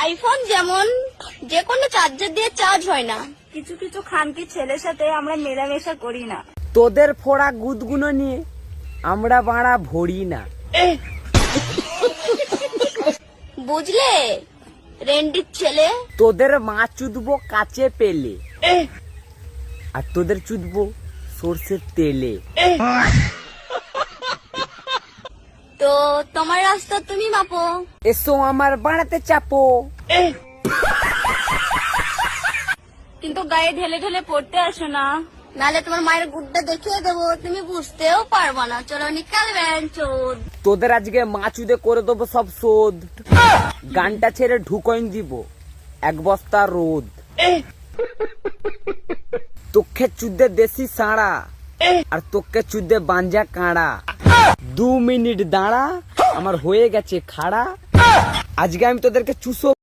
IPhone যেমন যে কোনো চার্জার দিয়ে চার্জ হয় না, কিছু কিছু খানকি ছেলের সাথে আমরা মেলামেশা করি না। তোদের ফোড়া গুদগুনো নিয়ে আমরা বাড়া ভরি না। বুঝলে রেন্ডির ছেলে? তোদের মা চুদবো কাচে পেলে, আর তোদের চুদবো সর্ষের তেলে। তো তোমার রাস্তা তুমি মাপো। এসো আমার বাড়াতে চাপো। কিন্তু গায়ে ঢেলে ঢেলে পড়তে আসো না, নালে তোমার মায়ের গুড্ডা দেখিয়ে দেবো, তুমি বুঝতেও পারবা না। চলো নিকালবেন চোদ। তোদের আজকে মা চুদে করে দেবো সব শোধ। গানটা ছেড়ে ঢুকইন দিব 1 বস্তা রোদ। তোকে চুদে দেশি সাড়া, আর তোকে চুদে বাঞ্জা কাঁড়া। 2 মিনিট দাঁড়া, আমার হয়ে গেছে খাড়া। আজকে আমি তোদেরকে চুষো